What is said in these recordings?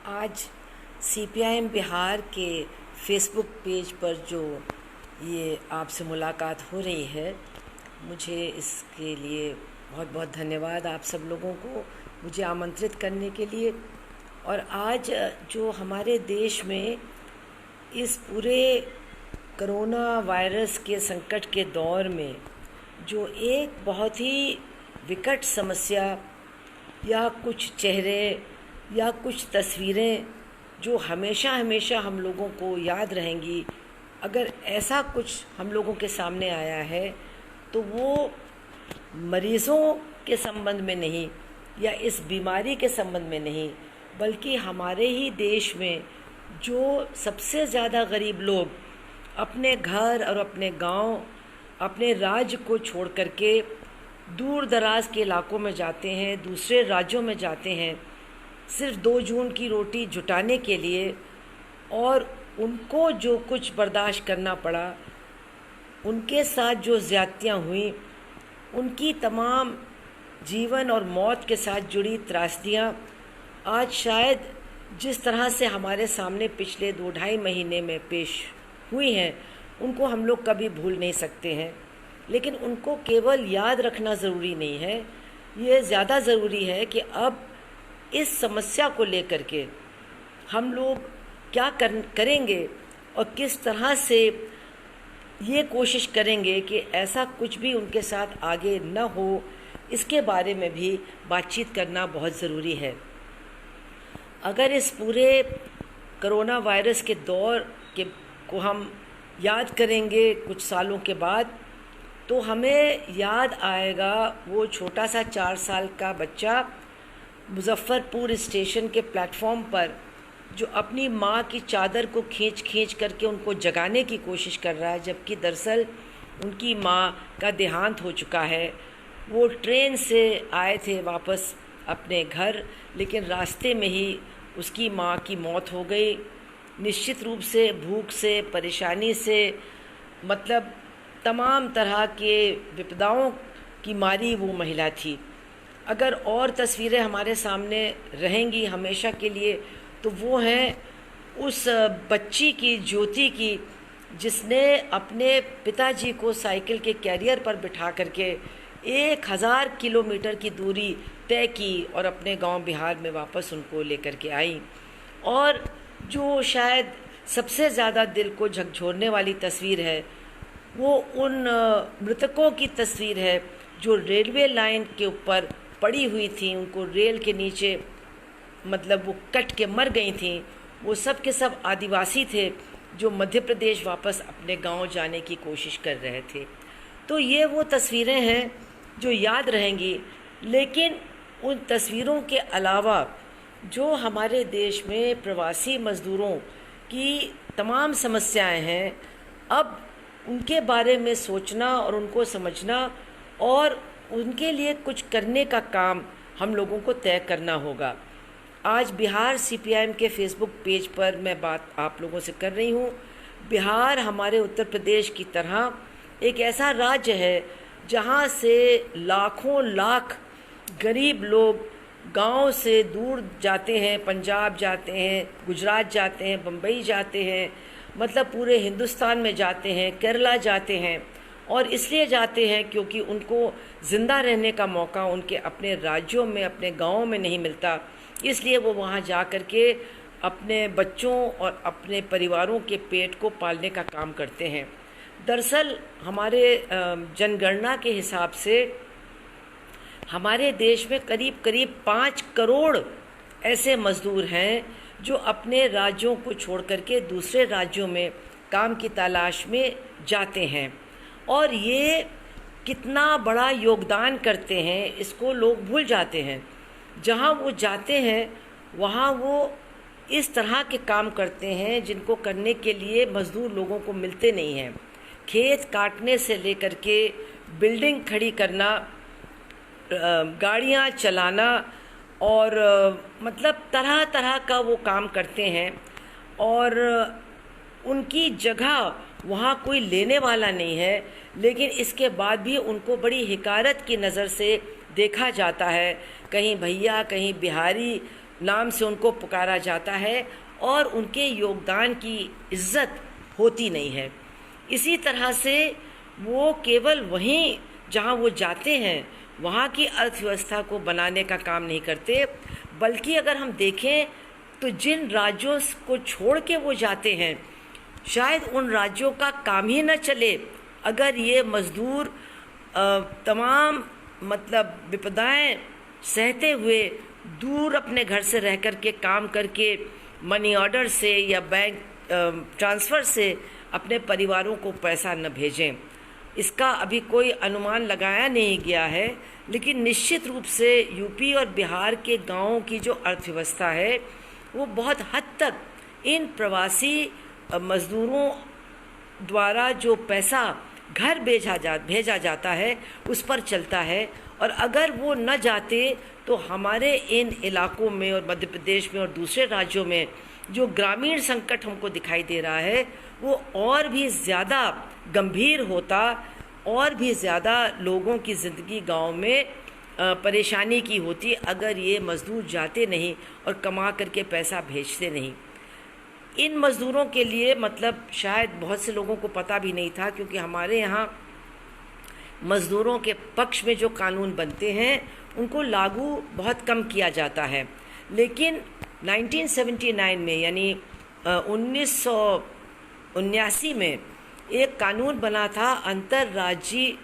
आज सीपीआईएम बिहार के Facebook page पर जो ये आपसे मुलाकात हो रही है, मुझे इसके लिए बहुत बहुत धन्यवाद आप सब लोगों को मुझे आमंत्रित करने के लिए। और आज जो हमारे देश में इस पूरे कोरोना वायरस के संकट के दौर में जो एक बहुत ही विकट समस्या या कुछ चेहरे या कुछ तस्वीरें जो हमेशा हमेशा हम लोगों को याद रहेंगी, अगर ऐसा कुछ हम लोगों के सामने आया है तो वो मरीज़ों के संबंध में नहीं या इस बीमारी के संबंध में नहीं, बल्कि हमारे ही देश में जो सबसे ज़्यादा गरीब लोग अपने घर और अपने गांव, अपने राज्य को छोड़ करके दूर दराज के इलाकों में जाते हैं, दूसरे राज्यों में जाते हैं सिर्फ 2 जून की रोटी जुटाने के लिए, और उनको जो कुछ बर्दाश्त करना पड़ा, उनके साथ जो ज़्यादतियाँ हुई, उनकी तमाम जीवन और मौत के साथ जुड़ी त्रासदियाँ आज शायद जिस तरह से हमारे सामने पिछले 2-2.5 महीने में पेश हुई हैं, उनको हम लोग कभी भूल नहीं सकते हैं। लेकिन उनको केवल याद रखना ज़रूरी नहीं है, ये ज़्यादा ज़रूरी है कि अब इस समस्या को लेकर के हम लोग क्या करेंगे और किस तरह से ये कोशिश करेंगे कि ऐसा कुछ भी उनके साथ आगे न हो, इसके बारे में भी बातचीत करना बहुत ज़रूरी है। अगर इस पूरे कोरोना वायरस के दौर को हम याद करेंगे कुछ सालों के बाद, तो हमें याद आएगा वो छोटा सा 4 साल का बच्चा मुजफ्फरपुर स्टेशन के प्लेटफॉर्म पर जो अपनी माँ की चादर को खींच करके उनको जगाने की कोशिश कर रहा है, जबकि दरअसल उनकी माँ का देहांत हो चुका है। वो ट्रेन से आए थे वापस अपने घर, लेकिन रास्ते में ही उसकी माँ की मौत हो गई। निश्चित रूप से भूख से, परेशानी से, मतलब तमाम तरह के विपदाओं की मारी वो महिला थी। अगर और तस्वीरें हमारे सामने रहेंगी हमेशा के लिए, तो वो हैं उस बच्ची की, ज्योति की, जिसने अपने पिताजी को साइकिल के कैरियर पर बिठा करके 1000 किलोमीटर की दूरी तय की और अपने गांव बिहार में वापस उनको लेकर के आई। और जो शायद सबसे ज़्यादा दिल को झकझोरने वाली तस्वीर है, वो उन मृतकों की तस्वीर है जो रेलवे लाइन के ऊपर पड़ी हुई थी, उनको रेल के नीचे मतलब वो कट के मर गई थी। वो सब के सब आदिवासी थे जो मध्य प्रदेश वापस अपने गांव जाने की कोशिश कर रहे थे। तो ये वो तस्वीरें हैं जो याद रहेंगी। लेकिन उन तस्वीरों के अलावा जो हमारे देश में प्रवासी मज़दूरों की तमाम समस्याएं हैं, अब उनके बारे में सोचना और उनको समझना और उनके लिए कुछ करने का काम हम लोगों को तय करना होगा। आज बिहार सीपीआईएम के फेसबुक पेज पर मैं बात आप लोगों से कर रही हूँ। बिहार हमारे उत्तर प्रदेश की तरह एक ऐसा राज्य है जहाँ से लाखों लाख गरीब लोग गांव से दूर जाते हैं, पंजाब जाते हैं, गुजरात जाते हैं, बम्बई जाते हैं, मतलब पूरे हिंदुस्तान में जाते हैं, केरला जाते हैं। और इसलिए जाते हैं क्योंकि उनको ज़िंदा रहने का मौका उनके अपने राज्यों में, अपने गाँव में नहीं मिलता। इसलिए वो वहाँ जा कर के अपने बच्चों और अपने परिवारों के पेट को पालने का काम करते हैं। दरअसल हमारे जनगणना के हिसाब से हमारे देश में करीब करीब 5 करोड़ ऐसे मज़दूर हैं जो अपने राज्यों को छोड़ करके दूसरे राज्यों में काम की तलाश में जाते हैं। और ये कितना बड़ा योगदान करते हैं, इसको लोग भूल जाते हैं। जहाँ वो जाते हैं वहाँ वो इस तरह के काम करते हैं जिनको करने के लिए मज़दूर लोगों को मिलते नहीं हैं। खेत काटने से लेकर के बिल्डिंग खड़ी करना, गाड़ियाँ चलाना और मतलब तरह तरह का वो काम करते हैं। और उनकी जगह वहाँ कोई लेने वाला नहीं है, लेकिन इसके बाद भी उनको बड़ी हिकारत की नज़र से देखा जाता है। कहीं भैया, कहीं बिहारी, नाम से उनको पुकारा जाता है और उनके योगदान की इज्जत होती नहीं है। इसी तरह से वो केवल वहीं जहाँ वो जाते हैं वहाँ की अर्थव्यवस्था को बनाने का काम नहीं करते, बल्कि अगर हम देखें तो जिन राज्यों को छोड़ के वो जाते हैं शायद उन राज्यों का काम ही न चले अगर ये मज़दूर तमाम मतलब विपदाएं सहते हुए दूर अपने घर से रह कर के काम करके मनी ऑर्डर से या बैंक ट्रांसफ़र से अपने परिवारों को पैसा न भेजें। इसका अभी कोई अनुमान लगाया नहीं गया है, लेकिन निश्चित रूप से यूपी और बिहार के गांवों की जो अर्थव्यवस्था है वो बहुत हद तक इन प्रवासी मज़दूरों द्वारा जो पैसा घर भेजा जाता है उस पर चलता है। और अगर वो न जाते तो हमारे इन इलाकों में और मध्य प्रदेश में और दूसरे राज्यों में जो ग्रामीण संकट हमको दिखाई दे रहा है वो और भी ज़्यादा गंभीर होता, और भी ज़्यादा लोगों की ज़िंदगी गांव में परेशानी की होती अगर ये मज़दूर जाते नहीं और कमा करके पैसा भेजते नहीं। इन मज़दूरों के लिए मतलब शायद बहुत से लोगों को पता भी नहीं था, क्योंकि हमारे यहाँ मज़दूरों के पक्ष में जो कानून बनते हैं उनको लागू बहुत कम किया जाता है। लेकिन 1979 में यानी 1979 में एक कानून बना था अंतर्राज्यीय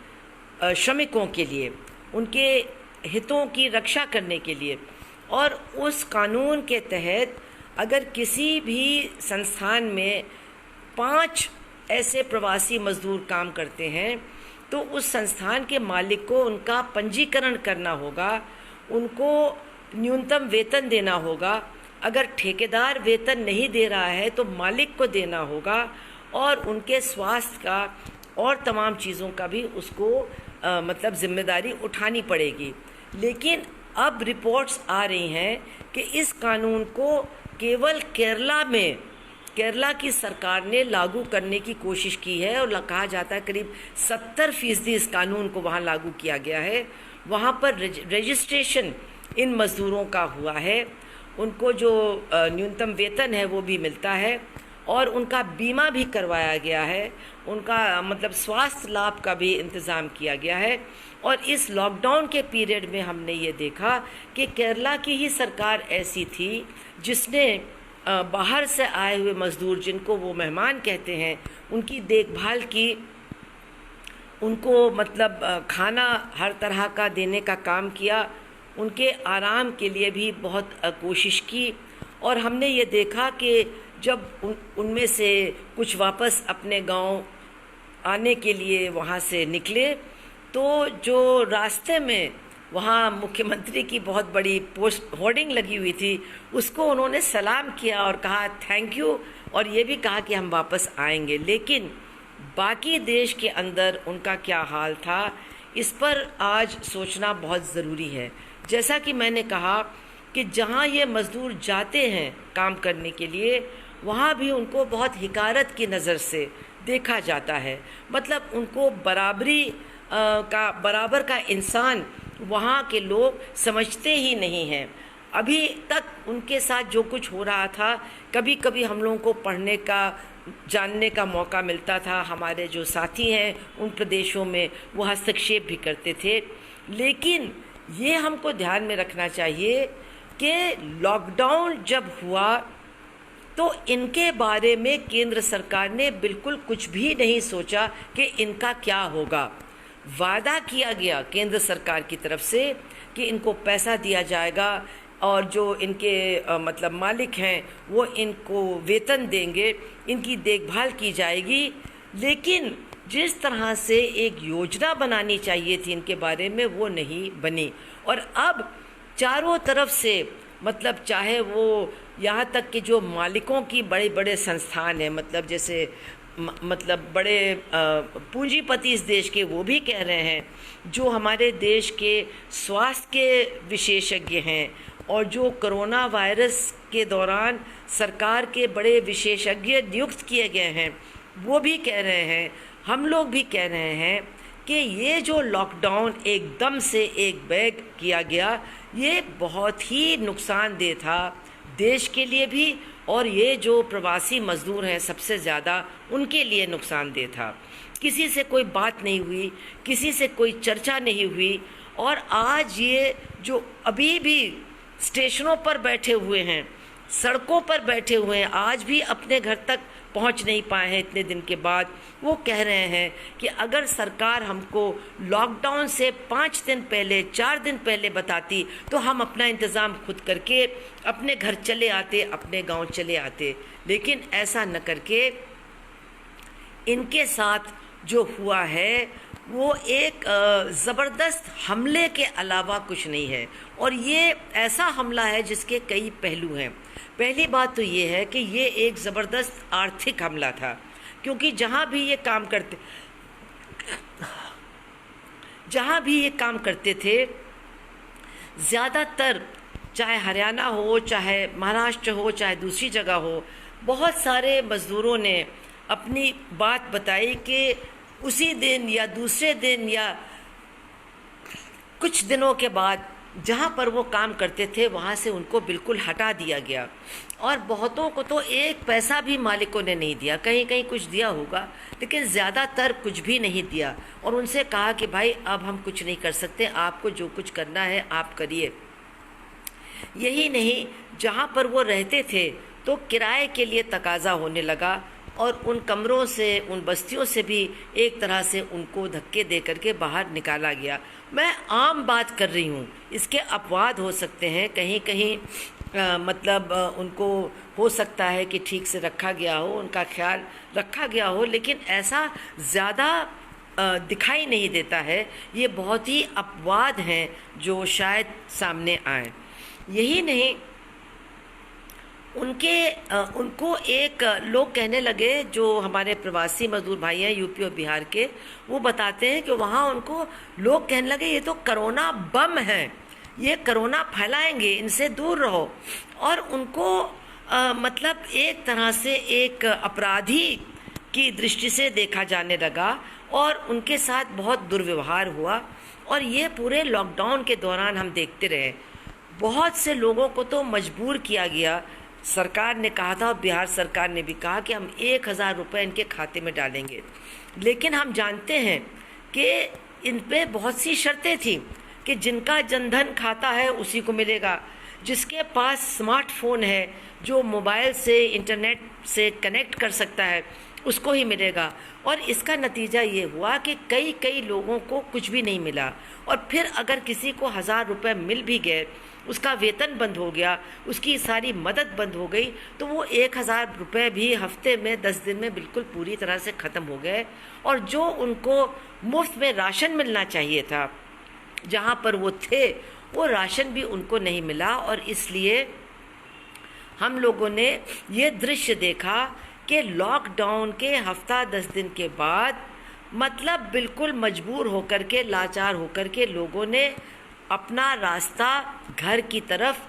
श्रमिकों के लिए, उनके हितों की रक्षा करने के लिए। और उस कानून के तहत अगर किसी भी संस्थान में 5 ऐसे प्रवासी मज़दूर काम करते हैं तो उस संस्थान के मालिक को उनका पंजीकरण करना होगा, उनको न्यूनतम वेतन देना होगा। अगर ठेकेदार वेतन नहीं दे रहा है तो मालिक को देना होगा, और उनके स्वास्थ्य का और तमाम चीज़ों का भी उसको मतलब जिम्मेदारी उठानी पड़ेगी। लेकिन अब रिपोर्ट्स आ रही हैं कि इस कानून को केवल केरला की सरकार ने लागू करने की कोशिश की है, और कहा जाता है करीब 70% इस कानून को वहाँ लागू किया गया है। वहाँ पर रजिस्ट्रेशन इन मज़दूरों का हुआ है, उनको जो न्यूनतम वेतन है वो भी मिलता है, और उनका बीमा भी करवाया गया है, उनका मतलब स्वास्थ्य लाभ का भी इंतज़ाम किया गया है। और इस लॉकडाउन के पीरियड में हमने ये देखा कि केरला की ही सरकार ऐसी थी जिसने बाहर से आए हुए मज़दूर, जिनको वो मेहमान कहते हैं, उनकी देखभाल की, उनको मतलब खाना हर तरह का देने का काम किया, उनके आराम के लिए भी बहुत कोशिश की। और हमने ये देखा कि जब उनमें से कुछ वापस अपने गांव आने के लिए वहाँ से निकले तो जो रास्ते में वहाँ मुख्यमंत्री की बहुत बड़ी पोस्ट होर्डिंग लगी हुई थी उसको उन्होंने सलाम किया और कहा थैंक यू, और ये भी कहा कि हम वापस आएंगे। लेकिन बाकी देश के अंदर उनका क्या हाल था, इस पर आज सोचना बहुत ज़रूरी है। जैसा कि मैंने कहा कि जहाँ ये मज़दूर जाते हैं काम करने के लिए वहाँ भी उनको बहुत हिकारत की नज़र से देखा जाता है, मतलब उनको बराबर का इंसान वहाँ के लोग समझते ही नहीं हैं। अभी तक उनके साथ जो कुछ हो रहा था, कभी कभी हम लोगों को पढ़ने का जानने का मौका मिलता था, हमारे जो साथी हैं उन प्रदेशों में वो हस्तक्षेप भी करते थे। लेकिन ये हमको ध्यान में रखना चाहिए कि लॉकडाउन जब हुआ तो इनके बारे में केंद्र सरकार ने बिल्कुल कुछ भी नहीं सोचा कि इनका क्या होगा। वादा किया गया केंद्र सरकार की तरफ से कि इनको पैसा दिया जाएगा और जो इनके मतलब मालिक हैं वो इनको वेतन देंगे, इनकी देखभाल की जाएगी। लेकिन जिस तरह से एक योजना बनानी चाहिए थी इनके बारे में वो नहीं बनी। और अब चारों तरफ से मतलब चाहे वो यहाँ तक कि जो मालिकों की बड़े बड़े संस्थान हैं, मतलब जैसे मतलब बड़े पूंजीपति इस देश के, वो भी कह रहे हैं, जो हमारे देश के स्वास्थ्य के विशेषज्ञ हैं और जो कोरोना वायरस के दौरान सरकार के बड़े विशेषज्ञ नियुक्त किए गए हैं, वो भी कह रहे हैं, हम लोग भी कह रहे हैं कि ये जो लॉकडाउन एकदम से एक बैग किया गया, ये बहुत ही नुकसानदेह था देश के लिए भी, और ये जो प्रवासी मजदूर हैं सबसे ज़्यादा उनके लिए नुकसानदेह था। किसी से कोई बात नहीं हुई, किसी से कोई चर्चा नहीं हुई, और आज ये जो अभी भी स्टेशनों पर बैठे हुए हैं, सड़कों पर बैठे हुए हैं, आज भी अपने घर तक पहुंच नहीं पाए हैं इतने दिन के बाद, वो कह रहे हैं कि अगर सरकार हमको लॉकडाउन से 5 दिन पहले, 4 दिन पहले बताती तो हम अपना इंतज़ाम खुद करके अपने घर चले आते, अपने गांव चले आते। लेकिन ऐसा न करके इनके साथ जो हुआ है वो एक ज़बरदस्त हमले के अलावा कुछ नहीं है, और ये ऐसा हमला है जिसके कई पहलू हैं। पहली बात तो ये है कि ये एक ज़बरदस्त आर्थिक हमला था, क्योंकि जहाँ भी ये काम करते थे, ज़्यादातर चाहे हरियाणा हो, चाहे महाराष्ट्र हो, चाहे दूसरी जगह हो, बहुत सारे मज़दूरों ने अपनी बात बताई कि उसी दिन या दूसरे दिन या कुछ दिनों के बाद जहाँ पर वो काम करते थे वहाँ से उनको बिल्कुल हटा दिया गया, और बहुतों को तो 1 पैसा भी मालिकों ने नहीं दिया। कहीं कहीं कुछ दिया होगा, लेकिन ज़्यादातर कुछ भी नहीं दिया, और उनसे कहा कि भाई अब हम कुछ नहीं कर सकते, आपको जो कुछ करना है आप करिए। यही नहीं, जहाँ पर वो रहते थे तो किराए के लिए तकाजा होने लगा, और उन कमरों से, उन बस्तियों से भी एक तरह से उनको धक्के दे करके बाहर निकाला गया। मैं आम बात कर रही हूँ, इसके अपवाद हो सकते हैं, कहीं कहीं मतलब उनको हो सकता है कि ठीक से रखा गया हो, उनका ख्याल रखा गया हो, लेकिन ऐसा ज़्यादा दिखाई नहीं देता है। ये बहुत ही अपवाद हैं जो शायद सामने आए। यही नहीं, उनको एक लोग कहने लगे, जो हमारे प्रवासी मजदूर भाई हैं यूपी और बिहार के, वो बताते हैं कि वहाँ उनको लोग कहने लगे ये तो कोरोना बम है, ये कोरोना फैलाएंगे, इनसे दूर रहो। और उनको मतलब एक तरह से एक अपराधी की दृष्टि से देखा जाने लगा, और उनके साथ बहुत दुर्व्यवहार हुआ। और ये पूरे लॉकडाउन के दौरान हम देखते रहे, बहुत से लोगों को तो मजबूर किया गया। सरकार ने कहा था, और बिहार सरकार ने भी कहा कि हम 1000 रुपये इनके खाते में डालेंगे, लेकिन हम जानते हैं कि इन पे बहुत सी शर्तें थी कि जिनका जनधन खाता है उसी को मिलेगा, जिसके पास स्मार्टफोन है, जो मोबाइल से इंटरनेट से कनेक्ट कर सकता है, उसको ही मिलेगा। और इसका नतीजा ये हुआ कि कई लोगों को कुछ भी नहीं मिला, और फिर अगर किसी को 1000 रुपये मिल भी गए, उसका वेतन बंद हो गया, उसकी सारी मदद बंद हो गई, तो वो 1000 रुपये भी हफ्ते में, 10 दिन में बिल्कुल पूरी तरह से ख़त्म हो गए। और जो उनको मुफ्त में राशन मिलना चाहिए था जहाँ पर वो थे, वो राशन भी उनको नहीं मिला। और इसलिए हम लोगों ने ये दृश्य देखा कि लॉकडाउन के हफ्ता 10 दिन के बाद मतलब बिल्कुल मजबूर होकर के, लाचार होकर के लोगों ने अपना रास्ता घर की तरफ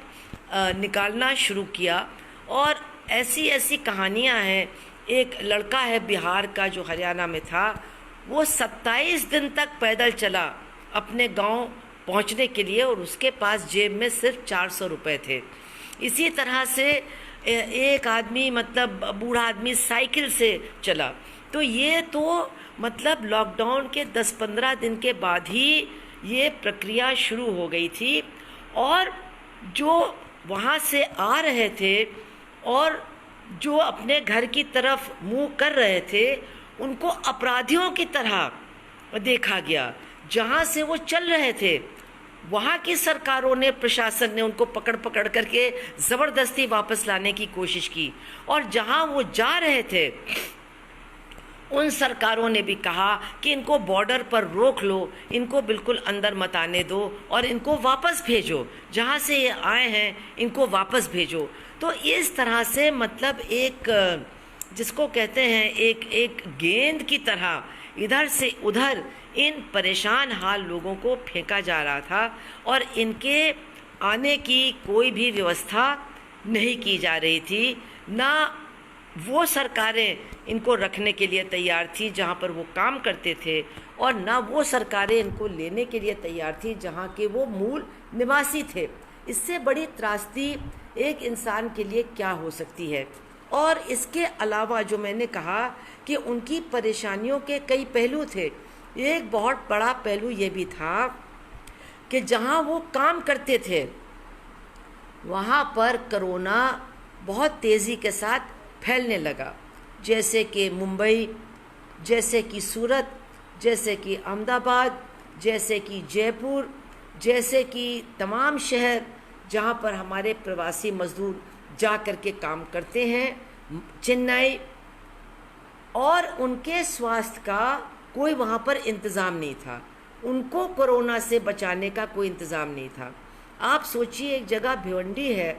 निकालना शुरू किया। और ऐसी ऐसी कहानियां हैं। एक लड़का है बिहार का जो हरियाणा में था, वो 27 दिन तक पैदल चला अपने गांव पहुंचने के लिए, और उसके पास जेब में सिर्फ 400 रुपये थे। इसी तरह से एक आदमी, मतलब बूढ़ा आदमी, साइकिल से चला। तो ये तो मतलब लॉकडाउन के 10-15 दिन के बाद ही ये प्रक्रिया शुरू हो गई थी। और जो वहाँ से आ रहे थे और जो अपने घर की तरफ मुंह कर रहे थे, उनको अपराधियों की तरह देखा गया। जहाँ से वो चल रहे थे, वहाँ की सरकारों ने, प्रशासन ने उनको पकड़ पकड़ करके ज़बरदस्ती वापस लाने की कोशिश की। और जहाँ वो जा रहे थे, उन सरकारों ने भी कहा कि इनको बॉर्डर पर रोक लो, इनको बिल्कुल अंदर मत आने दो, और इनको वापस भेजो, जहाँ से ये आए हैं इनको वापस भेजो। तो इस तरह से मतलब एक, जिसको कहते हैं एक गेंद की तरह इधर से उधर इन परेशान हाल लोगों को फेंका जा रहा था, और इनके आने की कोई भी व्यवस्था नहीं की जा रही थी। ना वो सरकारें इनको रखने के लिए तैयार थी जहाँ पर वो काम करते थे, और ना वो सरकारें इनको लेने के लिए तैयार थी जहाँ के वो मूल निवासी थे। इससे बड़ी त्रासदी एक इंसान के लिए क्या हो सकती है। और इसके अलावा जो मैंने कहा कि उनकी परेशानियों के कई पहलू थे, एक बहुत बड़ा पहलू ये भी था कि जहाँ वो काम करते थे वहाँ पर कोरोना बहुत तेज़ी के साथ फैलने लगा, जैसे कि मुंबई, जैसे कि सूरत, जैसे कि अहमदाबाद, जैसे कि जयपुर, जैसे कि तमाम शहर जहाँ पर हमारे प्रवासी मज़दूर जा कर के काम करते हैं, चेन्नई, और उनके स्वास्थ्य का कोई वहाँ पर इंतज़ाम नहीं था। उनको कोरोना से बचाने का कोई इंतज़ाम नहीं था। आप सोचिए, एक जगह भिवंडी है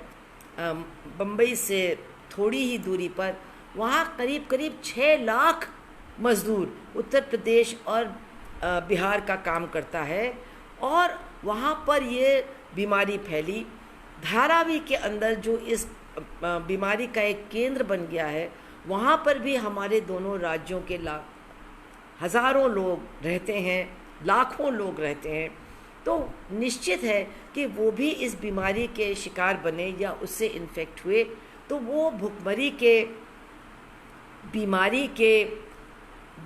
बम्बई से थोड़ी ही दूरी पर, वहाँ करीब करीब 6 लाख मज़दूर उत्तर प्रदेश और बिहार का काम करता है, और वहाँ पर ये बीमारी फैली। धारावी के अंदर जो इस बीमारी का एक केंद्र बन गया है, वहाँ पर भी हमारे दोनों राज्यों के हज़ारों लोग रहते हैं, लाखों लोग रहते हैं। तो निश्चित है कि वो भी इस बीमारी के शिकार बने या उससे इन्फेक्ट हुए तो वो भुखमरी के, बीमारी के,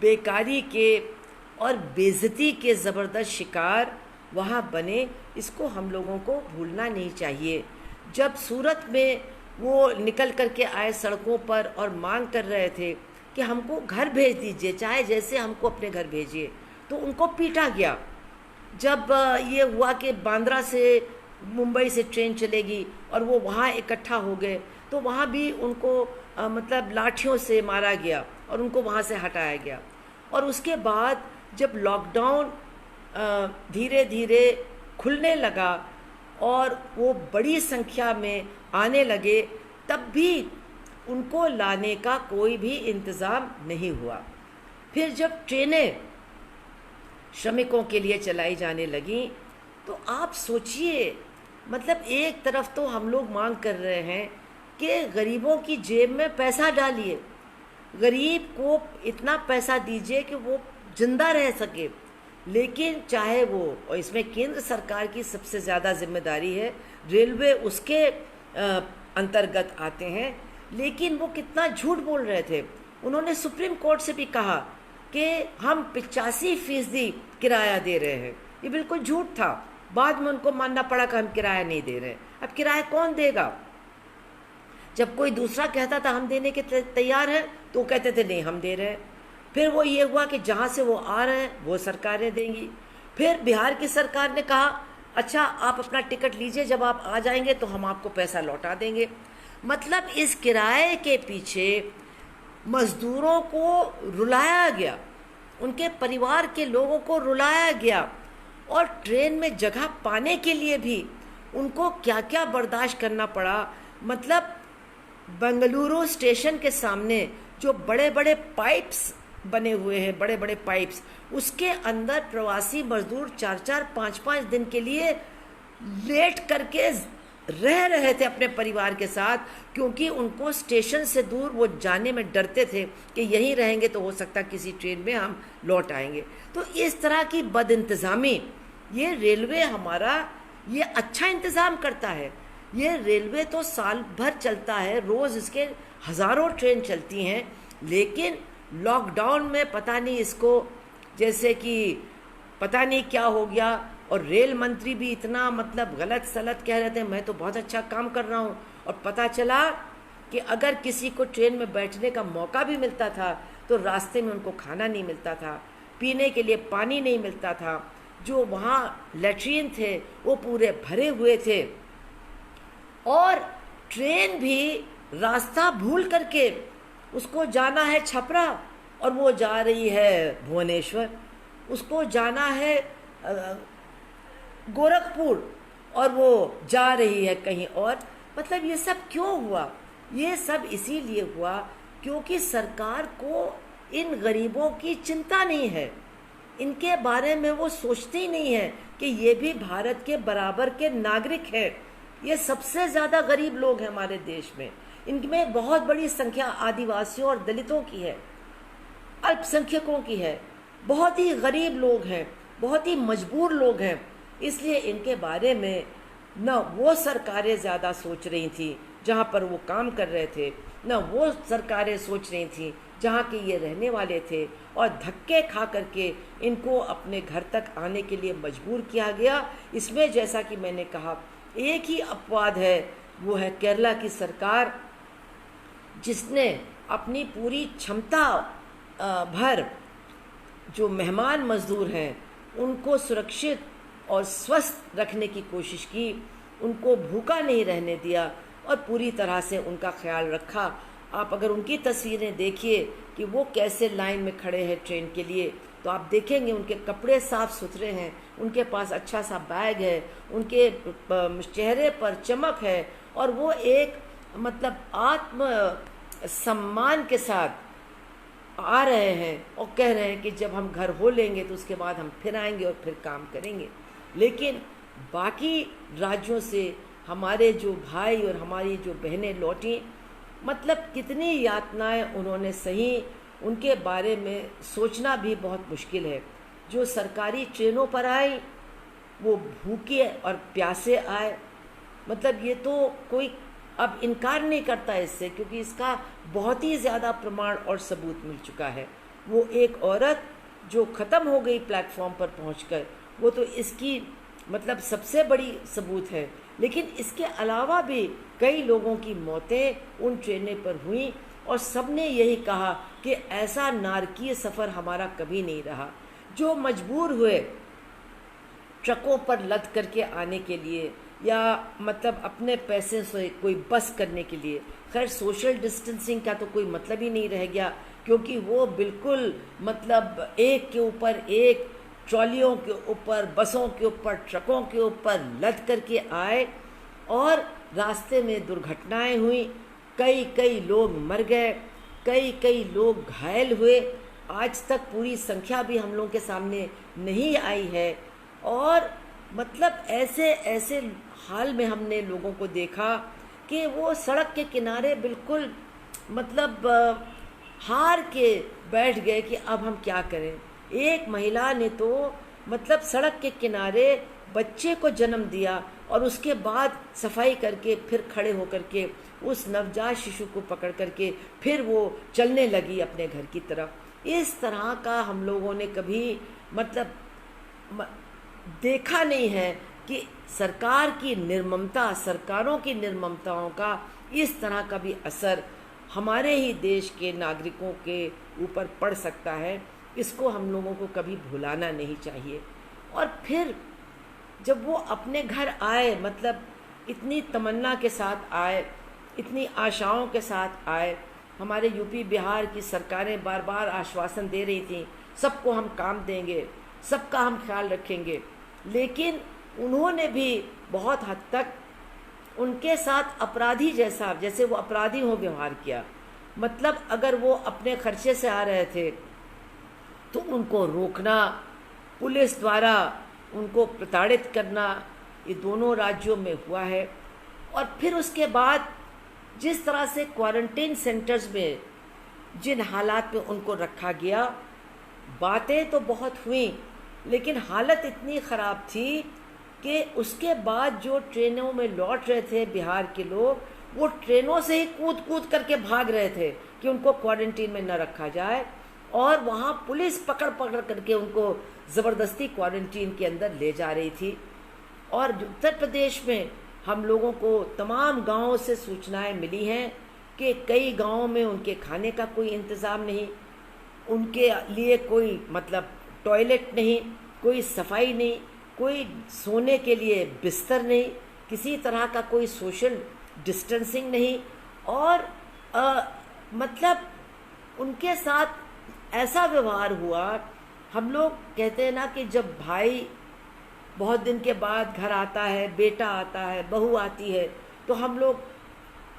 बेकारी के और बेइज्जती के ज़बरदस्त शिकार वहाँ बने। इसको हम लोगों को भूलना नहीं चाहिए। जब सूरत में वो निकल कर के आए सड़कों पर और मांग कर रहे थे कि हमको घर भेज दीजिए, चाहे जैसे हमको अपने घर भेजिए, तो उनको पीटा गया। जब ये हुआ कि बांद्रा से मुंबई से ट्रेन चलेगी और वो वहाँ इकट्ठा हो गए, तो वहाँ भी उनको मतलब लाठियों से मारा गया और उनको वहाँ से हटाया गया। और उसके बाद जब लॉकडाउन धीरे धीरे खुलने लगा और वो बड़ी संख्या में आने लगे, तब भी उनको लाने का कोई भी इंतज़ाम नहीं हुआ। फिर जब ट्रेनें श्रमिकों के लिए चलाई जाने लगी, तो आप सोचिए, मतलब एक तरफ तो हम लोग मांग कर रहे हैं कि गरीबों की जेब में पैसा डालिए, गरीब को इतना पैसा दीजिए कि वो जिंदा रह सके, लेकिन चाहे वो, और इसमें केंद्र सरकार की सबसे ज़्यादा जिम्मेदारी है, रेलवे उसके अंतर्गत आते हैं, लेकिन वो कितना झूठ बोल रहे थे। उन्होंने सुप्रीम कोर्ट से भी कहा कि हम 85% किराया दे रहे हैं, ये बिल्कुल झूठ था। बाद में उनको मानना पड़ा कि हम किराया नहीं दे रहे। अब किराया कौन देगा? जब कोई दूसरा कहता था हम देने के तैयार हैं, तो कहते थे नहीं हम दे रहे हैं। फिर वो ये हुआ कि जहाँ से वो आ रहे हैं वो सरकारें देंगी। फिर बिहार की सरकार ने कहा अच्छा आप अपना टिकट लीजिए, जब आप आ जाएंगे तो हम आपको पैसा लौटा देंगे। मतलब इस किराए के पीछे मज़दूरों को रुलाया गया, उनके परिवार के लोगों को रुलाया गया, और ट्रेन में जगह पाने के लिए भी उनको क्या क्या बर्दाश्त करना पड़ा। मतलब बेंगलुरु स्टेशन के सामने जो बड़े बड़े पाइप्स बने हुए हैं, बड़े बड़े पाइप्स, उसके अंदर प्रवासी मजदूर 4-4, 5-5 दिन के लिए लेट करके रह रहे थे अपने परिवार के साथ, क्योंकि उनको स्टेशन से दूर वो जाने में डरते थे कि यहीं रहेंगे तो हो सकता किसी ट्रेन में हम लौट आएंगे। तो इस तरह की बदइंतज़ामी, ये रेलवे हमारा ये अच्छा इंतज़ाम करता है। ये रेलवे तो साल भर चलता है, रोज़ इसके हज़ारों ट्रेन चलती हैं, लेकिन लॉकडाउन में पता नहीं इसको जैसे कि पता नहीं क्या हो गया। और रेल मंत्री भी इतना मतलब गलत सलत कह रहे थे, मैं तो बहुत अच्छा काम कर रहा हूँ, और पता चला कि अगर किसी को ट्रेन में बैठने का मौका भी मिलता था तो रास्ते में उनको खाना नहीं मिलता था, पीने के लिए पानी नहीं मिलता था, जो वहाँ लैट्रीन थे वो पूरे भरे हुए थे, और ट्रेन भी रास्ता भूल करके उसको जाना है छपरा और वो जा रही है भुवनेश्वर, उसको जाना है गोरखपुर और वो जा रही है कहीं और। मतलब ये सब क्यों हुआ? ये सब इसीलिए हुआ क्योंकि सरकार को इन गरीबों की चिंता नहीं है, इनके बारे में वो सोचते ही नहीं है कि ये भी भारत के बराबर के नागरिक हैं। ये सबसे ज़्यादा गरीब लोग हैं हमारे देश में, इनमें बहुत बड़ी संख्या आदिवासियों और दलितों की है, अल्पसंख्यकों की है, बहुत ही गरीब लोग हैं, बहुत ही मजबूर लोग हैं। इसलिए इनके बारे में न वो सरकारें ज़्यादा सोच रही थी जहाँ पर वो काम कर रहे थे, न वो सरकारें सोच रही थी जहाँ के ये रहने वाले थे, और धक्के खा करके इनको अपने घर तक आने के लिए मजबूर किया गया। इसमें जैसा कि मैंने कहा, एक ही अपवाद है, वो है केरला की सरकार, जिसने अपनी पूरी क्षमता भर जो मेहमान मजदूर हैं उनको सुरक्षित और स्वस्थ रखने की कोशिश की, उनको भूखा नहीं रहने दिया और पूरी तरह से उनका ख्याल रखा। आप अगर उनकी तस्वीरें देखिए कि वो कैसे लाइन में खड़े हैं ट्रेन के लिए, तो आप देखेंगे उनके कपड़े साफ सुथरे हैं, उनके पास अच्छा सा बैग है, उनके चेहरे पर चमक है, और वो एक मतलब आत्म सम्मान के साथ आ रहे हैं और कह रहे हैं कि जब हम घर हो लेंगे तो उसके बाद हम फिर आएंगे और फिर काम करेंगे। लेकिन बाकी राज्यों से हमारे जो भाई और हमारी जो बहनें लौटी, मतलब कितनी यातनाएं उन्होंने सही, उनके बारे में सोचना भी बहुत मुश्किल है। जो सरकारी ट्रेनों पर आए वो भूखे और प्यासे आए, मतलब ये तो कोई अब इनकार नहीं करता इससे, क्योंकि इसका बहुत ही ज़्यादा प्रमाण और सबूत मिल चुका है। वो एक औरत जो ख़त्म हो गई प्लेटफॉर्म पर पहुंचकर, वो तो इसकी मतलब सबसे बड़ी सबूत है। लेकिन इसके अलावा भी कई लोगों की मौतें उन ट्रेनें पर हुई, और सब ने यही कहा कि ऐसा नारकीय सफ़र हमारा कभी नहीं रहा। जो मजबूर हुए ट्रकों पर लद करके आने के लिए, या मतलब अपने पैसे से कोई बस करने के लिए, खैर सोशल डिस्टेंसिंग का तो कोई मतलब ही नहीं रह गया, क्योंकि वो बिल्कुल मतलब एक के ऊपर एक ट्रॉलियों के ऊपर, बसों के ऊपर, ट्रकों के ऊपर लद करके आए, और रास्ते में दुर्घटनाएं हुई, कई लोग मर गए, कई लोग घायल हुए। आज तक पूरी संख्या भी हम लोगों के सामने नहीं आई है। और मतलब ऐसे ऐसे हाल में हमने लोगों को देखा कि वो सड़क के किनारे बिल्कुल मतलब हार के बैठ गए कि अब हम क्या करें। एक महिला ने तो मतलब सड़क के किनारे बच्चे को जन्म दिया, और उसके बाद सफाई करके फिर खड़े होकर के उस नवजात शिशु को पकड़ करके फिर वो चलने लगी अपने घर की तरफ। इस तरह का हम लोगों ने कभी मतलब देखा नहीं है कि सरकार की निर्ममता, सरकारों की निर्ममताओं का इस तरह का भी असर हमारे ही देश के नागरिकों के ऊपर पड़ सकता है। इसको हम लोगों को कभी भुलाना नहीं चाहिए। और फिर जब वो अपने घर आए, मतलब इतनी तमन्ना के साथ आए, इतनी आशाओं के साथ आए। हमारे यूपी बिहार की सरकारें बार बार आश्वासन दे रही थी, सबको हम काम देंगे, सबका हम ख्याल रखेंगे, लेकिन उन्होंने भी बहुत हद तक उनके साथ अपराधी जैसा, जैसे वो अपराधी हो, व्यवहार किया। मतलब अगर वो अपने खर्चे से आ रहे थे तो उनको रोकना, पुलिस द्वारा उनको प्रताड़ित करना, ये दोनों राज्यों में हुआ है। और फिर उसके बाद जिस तरह से क्वारंटीन सेंटर्स में जिन हालात में उनको रखा गया, बातें तो बहुत हुई, लेकिन हालत इतनी ख़राब थी कि उसके बाद जो ट्रेनों में लौट रहे थे बिहार के लोग, वो ट्रेनों से ही कूद कूद करके भाग रहे थे कि उनको क्वारंटीन में न रखा जाए, और वहाँ पुलिस पकड़ पकड़ करके उनको ज़बरदस्ती क्वारंटीन के अंदर ले जा रही थी। और उत्तर प्रदेश में हम लोगों को तमाम गांवों से सूचनाएं मिली हैं कि कई गांवों में उनके खाने का कोई इंतज़ाम नहीं, उनके लिए कोई मतलब टॉयलेट नहीं, कोई सफाई नहीं, कोई सोने के लिए बिस्तर नहीं, किसी तरह का कोई सोशल डिस्टेंसिंग नहीं। और मतलब उनके साथ ऐसा व्यवहार हुआ। हम लोग कहते हैं ना कि जब भाई बहुत दिन के बाद घर आता है, बेटा आता है, बहू आती है, तो हम लोग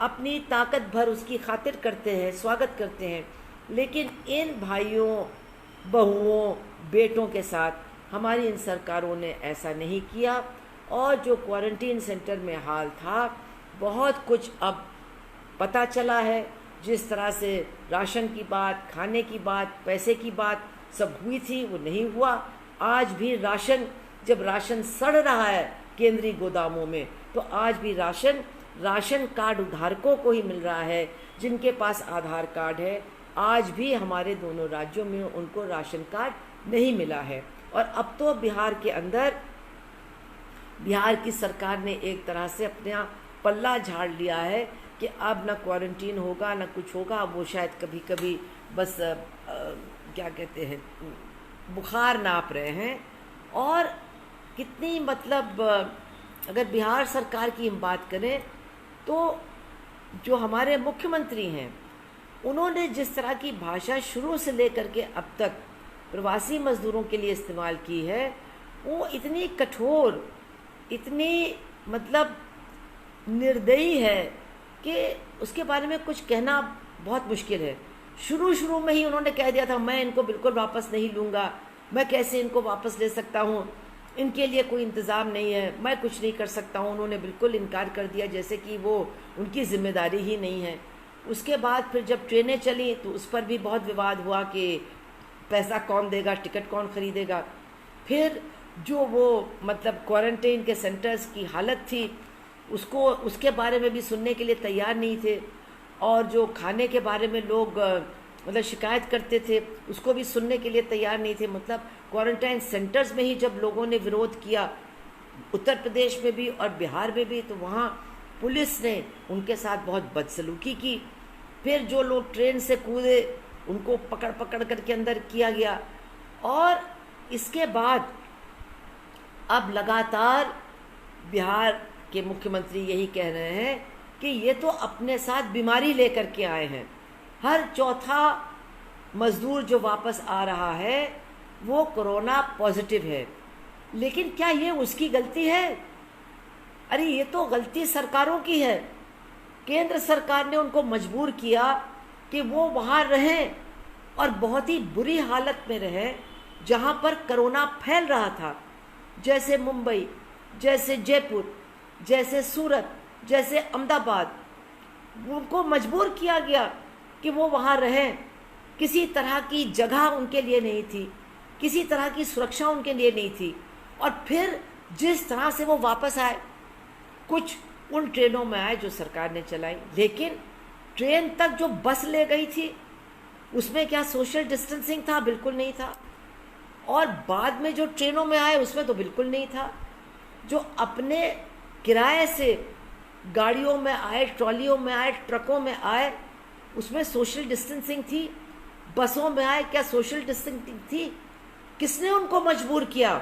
अपनी ताकत भर उसकी खातिर करते हैं, स्वागत करते हैं। लेकिन इन भाइयों, बहुओं, बेटों के साथ हमारी इन सरकारों ने ऐसा नहीं किया। और जो क्वारंटीन सेंटर में हाल था, बहुत कुछ अब पता चला है। जिस तरह से राशन की बात, खाने की बात, पैसे की बात सब हुई थी, वो नहीं हुआ। आज भी राशन, जब राशन सड़ रहा है केंद्रीय गोदामों में। तो आज भी राशन कार्ड धारकों को ही मिल रहा है, जिनके पास आधार कार्ड है। आज भी हमारे दोनों राज्यों में उनको राशन कार्ड नहीं मिला है। और अब तो बिहार के अंदर बिहार की सरकार ने एक तरह से अपना पल्ला झाड़ लिया है कि अब ना क्वारंटीन होगा ना कुछ होगा। वो शायद कभी कभी बस क्या कहते हैं, बुखार नाप रहे हैं। और कितनी मतलब अगर बिहार सरकार की हम बात करें तो जो हमारे मुख्यमंत्री हैं, उन्होंने जिस तरह की भाषा शुरू से लेकर के अब तक प्रवासी मजदूरों के लिए इस्तेमाल की है, वो इतनी कठोर, इतनी मतलब निर्दयी है कि उसके बारे में कुछ कहना बहुत मुश्किल है। शुरू में ही उन्होंने कह दिया था, मैं इनको बिल्कुल वापस नहीं लूँगा, मैं कैसे इनको वापस ले सकता हूँ, इनके लिए कोई इंतज़ाम नहीं है, मैं कुछ नहीं कर सकता हूँ। उन्होंने बिल्कुल इनकार कर दिया, जैसे कि वो उनकी जिम्मेदारी ही नहीं है। उसके बाद फिर जब ट्रेनें चली तो उस पर भी बहुत विवाद हुआ कि पैसा कौन देगा, टिकट कौन खरीदेगा। फिर जो वो मतलब क्वारंटाइन के सेंटर्स की हालत थी, उसके बारे में भी सुनने के लिए तैयार नहीं थे। और जो खाने के बारे में लोग मतलब शिकायत करते थे, उसको भी सुनने के लिए तैयार नहीं थे। मतलब क्वारंटाइन सेंटर्स में ही जब लोगों ने विरोध किया, उत्तर प्रदेश में भी और बिहार में भी, तो वहाँ पुलिस ने उनके साथ बहुत बदसलूकी की। फिर जो लोग ट्रेन से कूदे उनको पकड़ करके अंदर किया गया। और इसके बाद अब लगातार बिहार के मुख्यमंत्री यही कह रहे हैं कि ये तो अपने साथ बीमारी लेकर के आए हैं। हर चौथा मजदूर जो वापस आ रहा है वो कोरोना पॉजिटिव है। लेकिन क्या ये उसकी गलती है? अरे ये तो गलती सरकारों की है। केंद्र सरकार ने उनको मजबूर किया कि वो वहाँ रहें और बहुत ही बुरी हालत में रहें जहाँ पर कोरोना फैल रहा था, जैसे मुंबई, जैसे जयपुर, जैसे सूरत, जैसे अहमदाबाद। उनको मजबूर किया गया कि वो वहाँ रहें। किसी तरह की जगह उनके लिए नहीं थी, किसी तरह की सुरक्षा उनके लिए नहीं थी। और फिर जिस तरह से वो वापस आए, कुछ उन ट्रेनों में आए जो सरकार ने चलाई, लेकिन ट्रेन तक जो बस ले गई थी उसमें क्या सोशल डिस्टेंसिंग था? बिल्कुल नहीं था। और बाद में जो ट्रेनों में आए उसमें तो बिल्कुल नहीं था। जो अपने किराए से गाड़ियों में आए, ट्रॉलियों में आए, ट्रकों में आए, उसमें सोशल डिस्टेंसिंग थी। बसों में आए, क्या सोशल डिस्टेंसिंग थी? किसने उनको मजबूर किया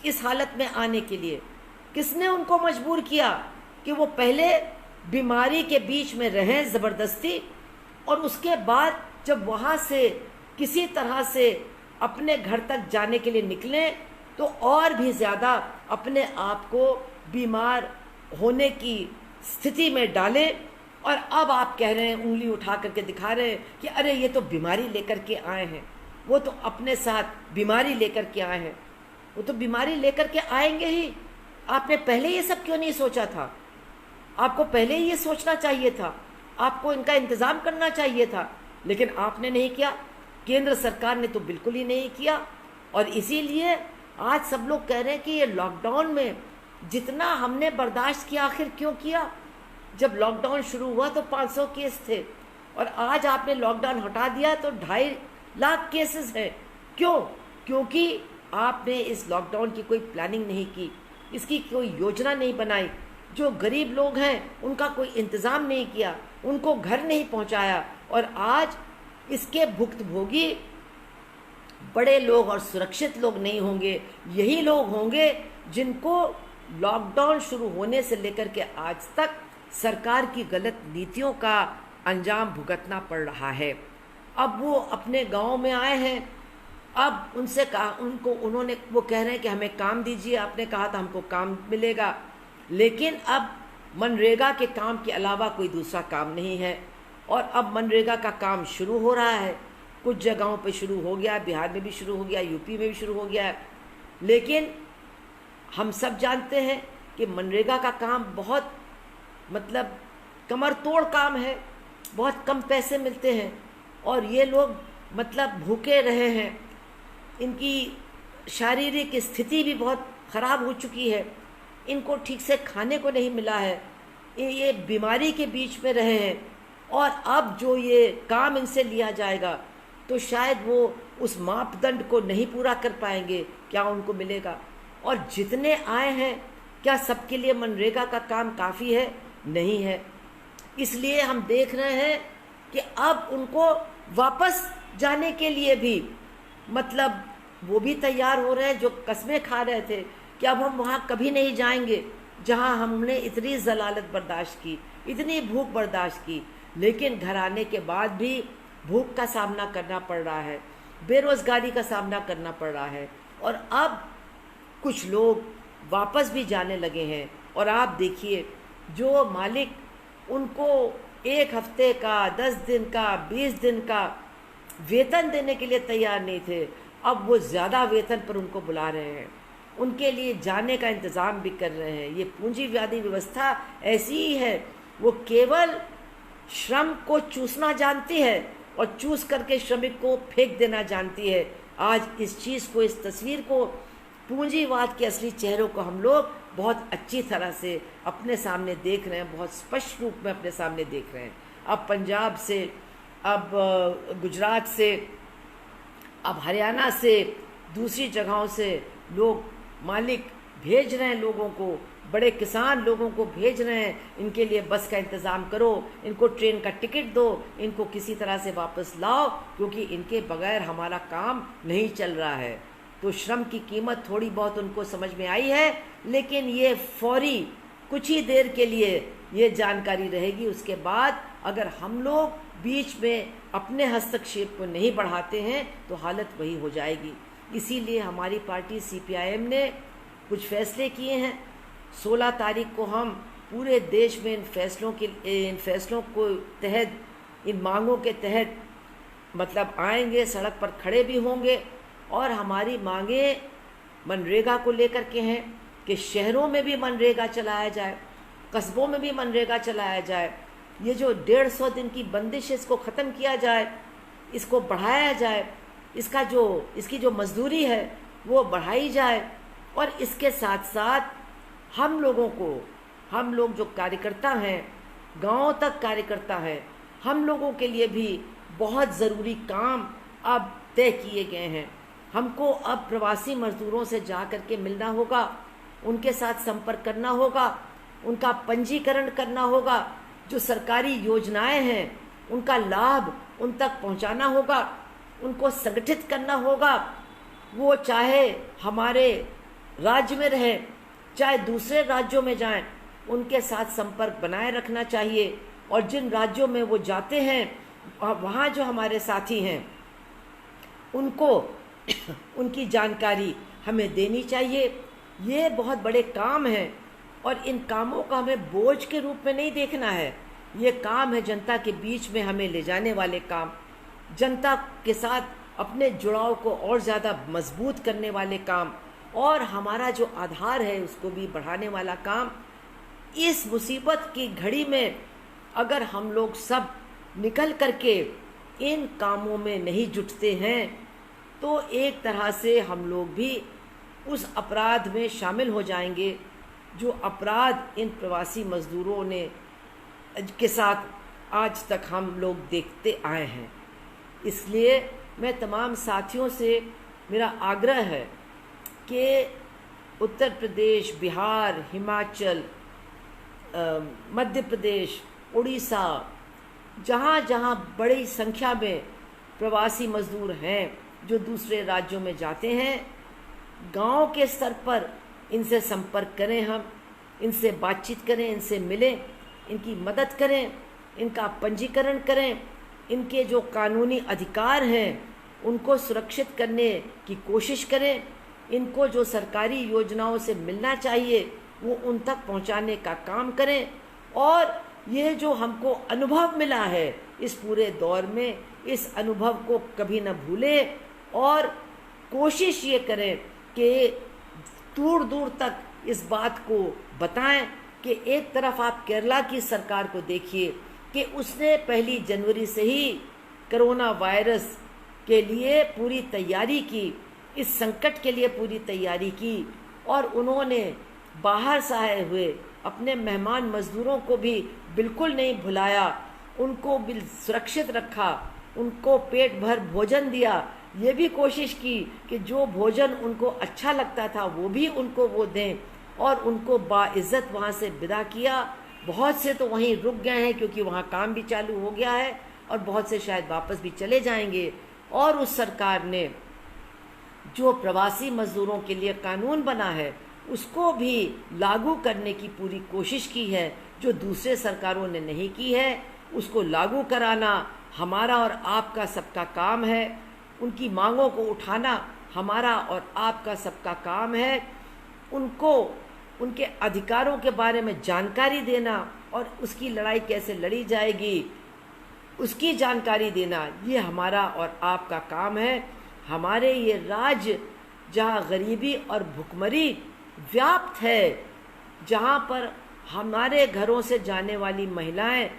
इस हालत में आने के लिए? किसने उनको मजबूर किया कि वो पहले बीमारी के बीच में रहें ज़बरदस्ती, और उसके बाद जब वहाँ से किसी तरह से अपने घर तक जाने के लिए निकलें तो और भी ज़्यादा अपने आप को बीमार होने की स्थिति में डालें। और अब आप कह रहे हैं, उंगली उठा करके दिखा रहे हैं कि अरे ये तो बीमारी लेकर के आए हैं, वो तो अपने साथ बीमारी लेकर के आए हैं। वो तो बीमारी लेकर के आएंगे ही। आपने पहले ये सब क्यों नहीं सोचा था? आपको पहले ही ये सोचना चाहिए था, आपको इनका इंतज़ाम करना चाहिए था, लेकिन आपने नहीं किया। केंद्र सरकार ने तो बिल्कुल ही नहीं किया। और इसीलिए आज सब लोग कह रहे हैं कि ये लॉकडाउन में जितना हमने बर्दाश्त किया, आखिर क्यों किया? जब लॉकडाउन शुरू हुआ तो 500 केस थे, और आज आपने लॉकडाउन हटा दिया तो 2.5 लाख केसेस हैं। क्यों? क्योंकि आपने इस लॉकडाउन की कोई प्लानिंग नहीं की, इसकी कोई योजना नहीं बनाई। जो गरीब लोग हैं उनका कोई इंतज़ाम नहीं किया, उनको घर नहीं पहुंचाया। और आज इसके भुक्तभोगी बड़े लोग और सुरक्षित लोग नहीं होंगे, यही लोग होंगे जिनको लॉकडाउन शुरू होने से लेकर के आज तक सरकार की गलत नीतियों का अंजाम भुगतना पड़ रहा है। अब वो अपने गांव में आए हैं, अब उनसे कहा, वो कह रहे हैं कि हमें काम दीजिए। आपने कहा था हमको काम मिलेगा, लेकिन अब मनरेगा के काम के अलावा कोई दूसरा काम नहीं है। और अब मनरेगा का काम शुरू हो रहा है, कुछ जगहों पे शुरू हो गया, बिहार में भी शुरू हो गया, यूपी में भी शुरू हो गया है। लेकिन हम सब जानते हैं कि मनरेगा का काम बहुत मतलब कमर तोड़ काम है, बहुत कम पैसे मिलते हैं, और ये लोग मतलब भूखे रहे हैं। इनकी शारीरिक स्थिति भी बहुत ख़राब हो चुकी है। इनको ठीक से खाने को नहीं मिला है, ये बीमारी के बीच में रहे हैं, और अब जो ये काम इनसे लिया जाएगा तो शायद वो उस मापदंड को नहीं पूरा कर पाएंगे, क्या उनको मिलेगा? और जितने आए हैं क्या सबके लिए मनरेगा का काम काफ़ी है? नहीं है। इसलिए हम देख रहे हैं कि अब उनको वापस जाने के लिए भी मतलब वो भी तैयार हो रहे हैं, जो कस्में खा रहे थे कि अब हम वहाँ कभी नहीं जाएंगे जहाँ हमने इतनी जलालत बर्दाश्त की, इतनी भूख बर्दाश्त की, लेकिन घर आने के बाद भी भूख का सामना करना पड़ रहा है, बेरोज़गारी का सामना करना पड़ रहा है, और अब कुछ लोग वापस भी जाने लगे हैं। और आप देखिए, जो मालिक उनको 1 हफ्ते का, 10 दिन का, 20 दिन का वेतन देने के लिए तैयार नहीं थे, अब वो ज़्यादा वेतन पर उनको बुला रहे हैं, उनके लिए जाने का इंतज़ाम भी कर रहे हैं। ये पूंजीवादी व्यवस्था ऐसी ही है, वो केवल श्रम को चूसना जानती है और चूस करके श्रमिक को फेंक देना जानती है। आज इस चीज़ को, इस तस्वीर को, पूंजीवाद के असली चेहरों को हम लोग बहुत अच्छी तरह से अपने सामने देख रहे हैं, बहुत स्पष्ट रूप में अपने सामने देख रहे हैं। अब पंजाब से, अब गुजरात से, अब हरियाणा से, दूसरी जगहों से लोग, मालिक भेज रहे हैं लोगों को, बड़े किसान लोगों को भेज रहे हैं, इनके लिए बस का इंतज़ाम करो, इनको ट्रेन का टिकट दो, इनको किसी तरह से वापस लाओ, क्योंकि इनके बगैर हमारा काम नहीं चल रहा है। तो श्रम की कीमत थोड़ी बहुत उनको समझ में आई है, लेकिन ये फौरी कुछ ही देर के लिए ये जानकारी रहेगी। उसके बाद अगर हम लोग बीच में अपने हस्तक्षेप को नहीं बढ़ाते हैं तो हालत वही हो जाएगी। इसीलिए हमारी पार्टी CPIM ने कुछ फैसले किए हैं। 16 तारीख को हम पूरे देश में इन फैसलों को तहत, इन मांगों के तहत मतलब आएंगे, सड़क पर खड़े भी होंगे, और हमारी मांगे मनरेगा को लेकर के हैं कि शहरों में भी मनरेगा चलाया जाए, कस्बों में भी मनरेगा चलाया जाए। ये जो 150 दिन की बंदिश है इसको ख़त्म किया जाए, इसको बढ़ाया जाए, इसकी जो मजदूरी है वो बढ़ाई जाए। और इसके साथ साथ हम लोग जो कार्यकर्ता हैं, गांव तक कार्यकर्ता हैं, हम लोगों के लिए भी बहुत ज़रूरी काम अब तय किए गए हैं। हमको अब प्रवासी मजदूरों से जा कर के मिलना होगा, उनके साथ संपर्क करना होगा, उनका पंजीकरण करना होगा, जो सरकारी योजनाएं हैं उनका लाभ उन तक पहुंचाना होगा, उनको संगठित करना होगा। वो चाहे हमारे राज्य में रहें, चाहे दूसरे राज्यों में जाएं, उनके साथ संपर्क बनाए रखना चाहिए। और जिन राज्यों में वो जाते हैं वहाँ जो हमारे साथी हैं उनको उनकी जानकारी हमें देनी चाहिए। ये बहुत बड़े काम हैं और इन कामों का हमें बोझ के रूप में नहीं देखना है। ये काम है जनता के बीच में हमें ले जाने वाले काम, जनता के साथ अपने जुड़ाव को और ज़्यादा मजबूत करने वाले काम, और हमारा जो आधार है उसको भी बढ़ाने वाला काम। इस मुसीबत की घड़ी में अगर हम लोग सब निकल करके इन कामों में नहीं जुटते हैं तो एक तरह से हम लोग भी उस अपराध में शामिल हो जाएंगे जो अपराध इन प्रवासी मजदूरों ने के साथ आज तक हम लोग देखते आए हैं। इसलिए मैं तमाम साथियों से मेरा आग्रह है कि उत्तर प्रदेश, बिहार, हिमाचल, मध्य प्रदेश, उड़ीसा, जहाँ जहाँ बड़ी संख्या में प्रवासी मजदूर हैं जो दूसरे राज्यों में जाते हैं, गांव के स्तर पर इनसे संपर्क करें, हम इनसे बातचीत करें, इनसे मिलें, इनकी मदद करें, इनका पंजीकरण करें, इनके जो कानूनी अधिकार हैं उनको सुरक्षित करने की कोशिश करें, इनको जो सरकारी योजनाओं से मिलना चाहिए वो उन तक पहुंचाने का काम करें। और ये जो हमको अनुभव मिला है इस पूरे दौर में, इस अनुभव को कभी न भूलें और कोशिश ये करें कि दूर दूर तक इस बात को बताएं कि एक तरफ आप केरला की सरकार को देखिए कि उसने 1 जनवरी से ही कोरोना वायरस के लिए पूरी तैयारी की, इस संकट के लिए पूरी तैयारी की, और उन्होंने बाहर से आए हुए अपने मेहमान मजदूरों को भी बिल्कुल नहीं भुलाया, उनको सुरक्षित रखा, उनको पेट भर भोजन दिया। ये भी कोशिश की कि जो भोजन उनको अच्छा लगता था वो भी उनको वो दें, और उनको बाइज़्ज़त वहाँ से विदा किया। बहुत से तो वहीं रुक गए हैं क्योंकि वहाँ काम भी चालू हो गया है, और बहुत से शायद वापस भी चले जाएंगे। और उस सरकार ने जो प्रवासी मजदूरों के लिए कानून बना है उसको भी लागू करने की पूरी कोशिश की है, जो दूसरे सरकारों ने नहीं की है। उसको लागू कराना हमारा और आपका सबका काम है। उनकी मांगों को उठाना हमारा और आपका सबका काम है। उनको उनके अधिकारों के बारे में जानकारी देना और उसकी लड़ाई कैसे लड़ी जाएगी उसकी जानकारी देना, ये हमारा और आपका काम है। हमारे ये राज्य जहाँ गरीबी और भुखमरी व्याप्त है, जहाँ पर हमारे घरों से जाने वाली महिलाएं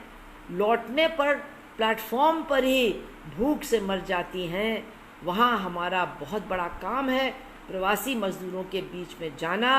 लौटने पर प्लेटफॉर्म पर ही भूख से मर जाती हैं, वहाँ हमारा बहुत बड़ा काम है प्रवासी मजदूरों के बीच में जाना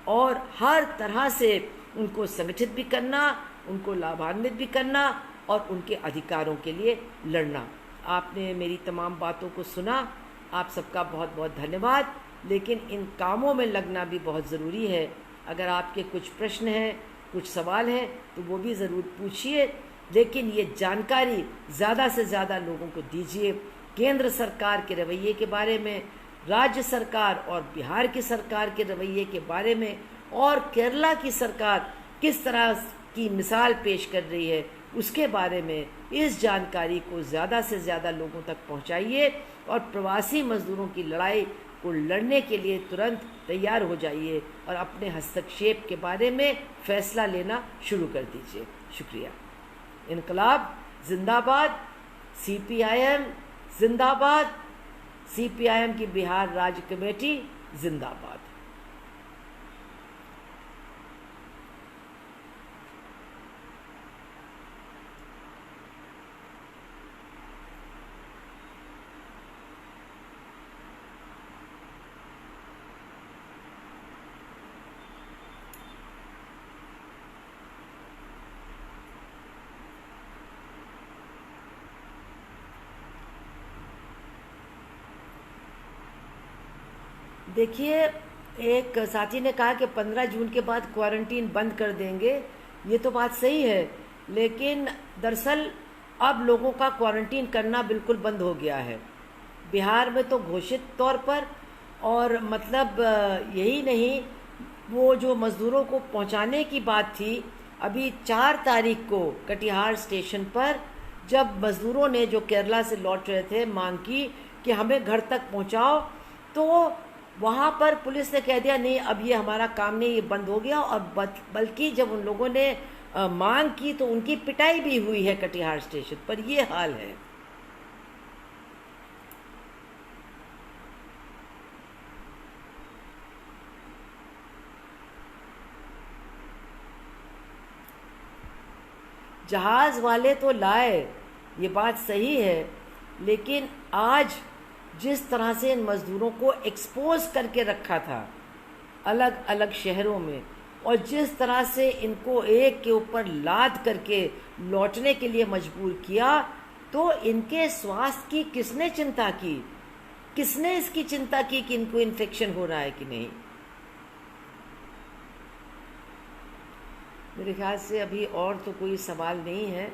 और हर तरह से उनको संगठित भी करना, उनको लाभान्वित भी करना और उनके अधिकारों के लिए लड़ना। आपने मेरी तमाम बातों को सुना, आप सबका बहुत बहुत धन्यवाद। लेकिन इन कामों में लगना भी बहुत ज़रूरी है। अगर आपके कुछ प्रश्न हैं, कुछ सवाल हैं तो वो भी ज़रूर पूछिए, लेकिन ये जानकारी ज़्यादा से ज़्यादा लोगों को दीजिए। केंद्र सरकार के रवैये के बारे में, राज्य सरकार और बिहार की सरकार के रवैये के बारे में, और केरला की सरकार किस तरह की मिसाल पेश कर रही है उसके बारे में इस जानकारी को ज़्यादा से ज़्यादा लोगों तक पहुंचाइए और प्रवासी मजदूरों की लड़ाई को लड़ने के लिए तुरंत तैयार हो जाइए और अपने हस्तक्षेप के बारे में फैसला लेना शुरू कर दीजिए। शुक्रिया। इनकलाब जिंदाबाद, CPIM जिंदाबाद, CPIM की बिहार राज्य कमेटी जिंदाबाद। देखिए, एक साथी ने कहा कि 15 जून के बाद क्वारंटीन बंद कर देंगे। ये तो बात सही है, लेकिन दरअसल अब लोगों का क्वारंटीन करना बिल्कुल बंद हो गया है बिहार में तो घोषित तौर पर। और मतलब यही नहीं, वो जो मज़दूरों को पहुंचाने की बात थी, अभी 4 तारीख को कटिहार स्टेशन पर जब मज़दूरों ने जो केरला से लौट रहे थे मांग की कि हमें घर तक पहुंचाओ, तो वहाँ पर पुलिस ने कह दिया नहीं, अब ये हमारा काम नहीं, ये बंद हो गया। और बल्कि जब उन लोगों ने मांग की तो उनकी पिटाई भी हुई है कटिहार स्टेशन पर। ये हाल है। जहाज वाले तो लाए, ये बात सही है, लेकिन आज जिस तरह से इन मज़दूरों को एक्सपोज करके रखा था अलग अलग शहरों में, और जिस तरह से इनको एक के ऊपर लाद करके लौटने के लिए मजबूर किया, तो इनके स्वास्थ्य की किसने चिंता की? किसने इसकी चिंता की कि इनको इन्फेक्शन हो रहा है कि नहीं? मेरे ख्याल से अभी और तो कोई सवाल नहीं है,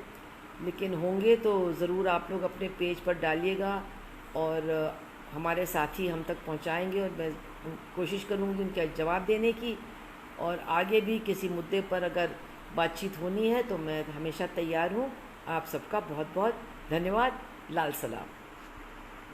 लेकिन होंगे तो ज़रूर आप लोग अपने पेज पर डालिएगा और हमारे साथी हम तक पहुंचाएंगे, और मैं कोशिश करूंगी उनका जवाब देने की। और आगे भी किसी मुद्दे पर अगर बातचीत होनी है तो मैं हमेशा तैयार हूं। आप सबका बहुत बहुत धन्यवाद। लाल सलाम।